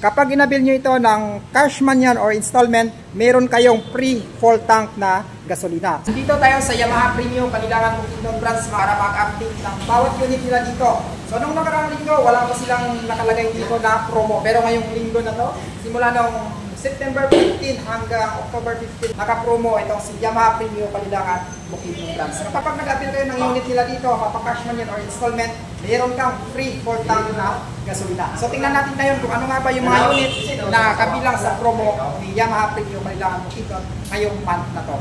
Kapag inabil nyo ito ng cash man yan or installment, meron kayong free full tank na gasolina. Dito tayo sa Yamaha Premium Kalilangan Bukidnon branch para mag-update ng bawat unit nila dito. So nung nakaraang linggo, wala pa silang nakalagay dito na promo. Pero ngayong linggo na to, simula nung September 15 hanggang October 15, naka-promo itong si Yamaha Premium Kalilangan Bukidnon branch. So kapag nag-upil kayo ng unit nila dito, mapaka-cash man yan or installment, meron kang free full tank na gasolina. So tingnan natin ngayon kung ano nga ba yung mga unit na kabilang sa promo ni Yamaha Premium Kalilangan Bukidnon ngayong month na to.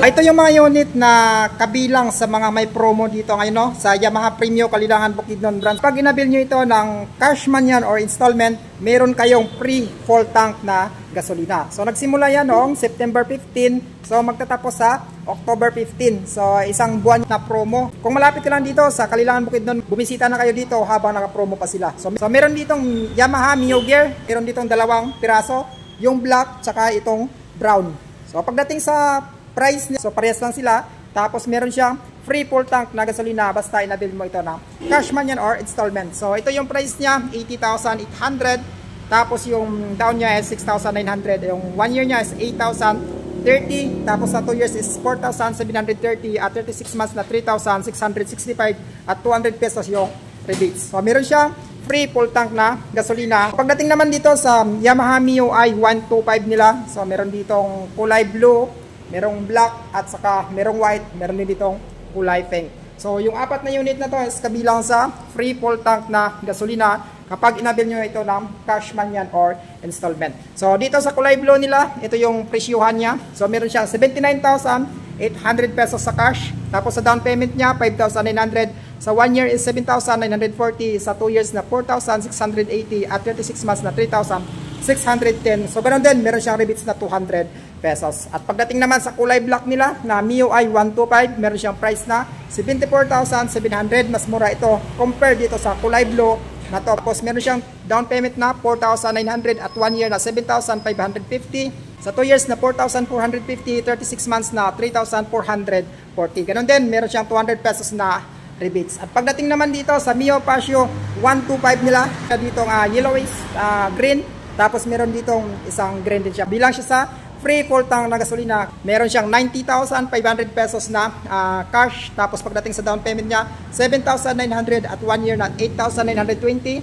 Ito yung mga unit na kabilang sa mga may promo dito ngayon, no? Sa Yamaha Premium Kalilangan Bukidnon branch. Pag inabil nyo ito ng cash man yan or installment, meron kayong free full tank na gasolina. So nagsimula yan noong September 15, so magtatapos sa October 15. So isang buwan na promo. Kung malapit ka lang dito sa Kalilangan Bukidnon, bumisita na kayo dito habang naka-promo pa sila. So meron ditong Yamaha Mio Gear, meron ditong 2 piraso, yung black tsaka itong brown. So pagdating sa price niya, so parehas lang sila. Tapos meron siyang free full tank na gasolina basta inabil mo ito na cash man yan or installment. So ito yung price niya, 80,800. Tapos yung down niya is 6,900. Yung 1 year niya is 8,030. Tapos sa 2 years is 4,730. At 36 months na 3,665. At 200 pesos yung rebates. So meron siyang free full tank na gasolina. Pagdating naman dito sa Yamaha MIUI 125 nila, so meron ditong kulay blue, merong black, at saka merong white, meron din ditong kulay pink. So yung 4 na unit na to is kabilang sa free full tank na gasolina kapag inabil nyo ito ng cash man yan or installment. So dito sa kulay blue nila, ito yung presyuhan niya. So meron siyang 79,800 pesos sa cash. Tapos sa down payment niya, 5,900. Sa 1 year is 7,940. Sa 2 years na 4,680. At 36 months na 3,610. So ganoon din, meron siyang rebates na 200 pesos. At pagdating naman sa kulay black nila na MIUI 125, meron siyang price na 74,700. Mas mura ito compare dito sa kulay blue na to. Tapos meron siyang down payment na 4,900 at 1 year na 7,550. Sa 2 years na 4,450, 36 months na 3,440. Ganon din, meron siyang 200 pesos na rebates. At pagdating naman dito sa Mio Paseo 125 nila, ditong yellowish green. Tapos meron ditong isang green din siya. Bilang siya sa free full tank na gasolina, meron siyang 90,500 pesos na cash. Tapos pagdating sa down payment niya, 7,900 at 1 year na 8,920.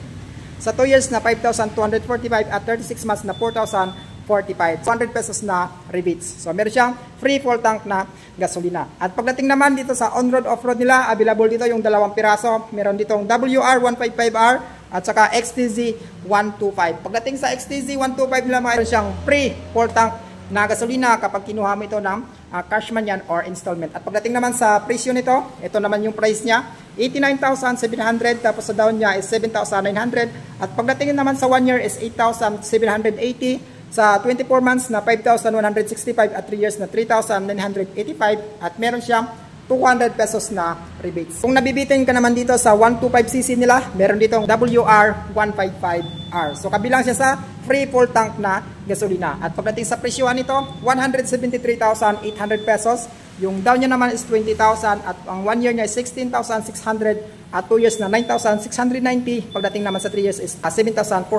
Sa 2 years na 5,245 at 36 months na 4,045. 200 pesos na rebates. So meron siyang free full tank na gasolina. At pagdating naman dito sa on-road, off-road nila, available dito yung 2 piraso. Meron ditong WR155R at saka XTZ 125. Pagdating sa XTZ 125 nila, meron siyang free full tank na gasolina kapag kinuha mo ito ng cash man yan or installment. At pagdating naman sa presyo nito, ito naman yung price niya, 89,700. Tapos sa down niya is 7,900. At pagdating naman sa 1 year is 8,780. Sa 24 months na 5,165 at 3 years na 3,985. At meron siyang 200 pesos na rebates. Kung nabibitin ka naman dito sa 125cc nila, meron ditong WR155R. So kabilang siya sa free full tank na gasolina. At pagdating sa presyohan nito, 173,800 pesos. Yung down niya naman is 20,000 at ang 1 year niya is 16,600 at 2 years na 9,690. Pagdating naman sa 3 years is 7,430.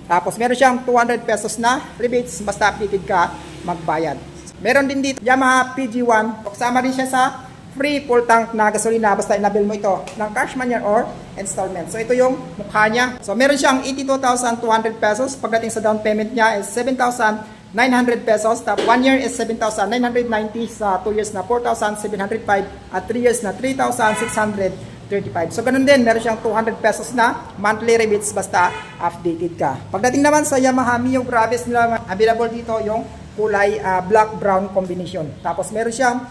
Tapos meron siyang 200 pesos na rebates basta updated ka magbayad. Meron din dito Yamaha PG1. Kasama rin siya sa free full tank na gasolina basta inabil mo ito ng cash man yan or installment. So ito yung mukha niya. So meron siyang 82,200 pesos. Pagdating sa down payment niya is 7,900 pesos. Tapos 1 year is 7,990. Sa 2 years na 4,705 at 3 years na 3,635. So ganun din, meron siyang 200 pesos na monthly rebates basta updated ka. Pagdating naman sa Yamaha Mio Gravis nila, available dito yung kulay black-brown combination. Tapos meron siyang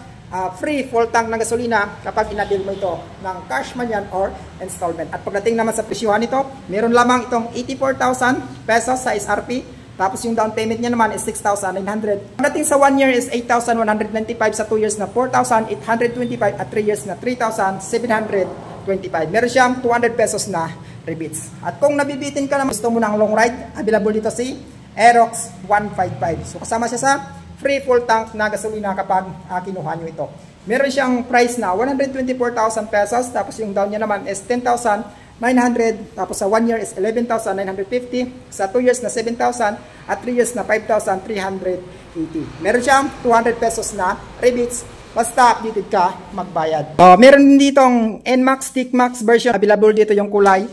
free full tank ng gasolina kapag inabil mo ito ng cash man yan or installment. At pagdating naman sa presyohan nito, meron lamang itong 84,000 pesos sa SRP. Tapos yung down payment niya naman is 6,900. Pagdating sa 1 year is 8,195. Sa 2 years na 4,825 at 3 years na 3,725. Meron siyang 200 pesos na rebates. At kung nabibitin ka naman, gusto mo ng long ride, available dito si Aerox 155. So kasama siya sa free full tank na gasolina kapag kinuha nyo ito. Meron siyang price na 124,000 pesos. Tapos yung down niya naman is 10,900. 11,900, tapos sa 1 year is 11,950, sa 2 years na 7,000, at 3 years na 5,380. Meron siyang 200 pesos na rebates basta updated ka magbayad. Meron din ditong NMAX, TICMAX version. Available dito yung kulay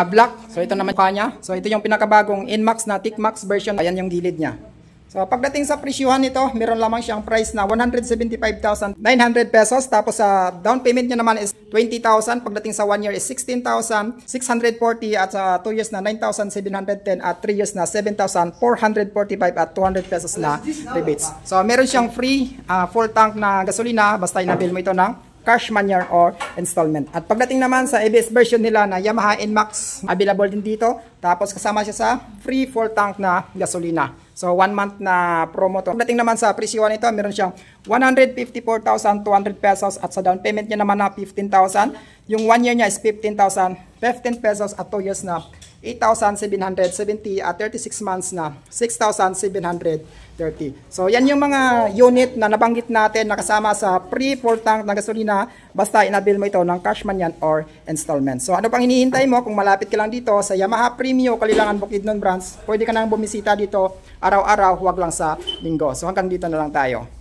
black. So ito naman yung kanya. So ito yung pinakabagong NMAX na TICMAX version. Ayan yung gilid niya. So pagdating sa presyuhan nito, meron lamang siyang price na 175,900 pesos. Tapos sa down payment niya naman is 20,000. Pagdating sa 1 year is 16,640 at sa 2 years na 9,710 at 3 years na 7,445 at 200 pesos na rebates. So meron siyang free full tank na gasolina basta inabil mo ito ng cash, manyar, or installment. At pagdating naman sa ABS version nila na Yamaha NMAX, available din dito. Tapos kasama siya sa free full tank na gasolina. So 1 month na promo to. Pagdating naman sa presyuhan nito, meron siyang 154,200 pesos at sa down payment niya naman na 15,000. Yung 1 year niya is 15,015 pesos at 2 years na 8,770 at 36 months na 6,730. So yan yung mga unit na nabanggit natin na kasama sa free full tank na gasolina basta inabil mo ito ng cash man yan or installment. So ano pang hinihintay mo? Kung malapit ka lang dito sa Yamaha Premio Kalilangan Bukidnon branch, pwede ka nang bumisita dito araw-araw, huwag lang sa linggo. So hanggang dito na lang tayo.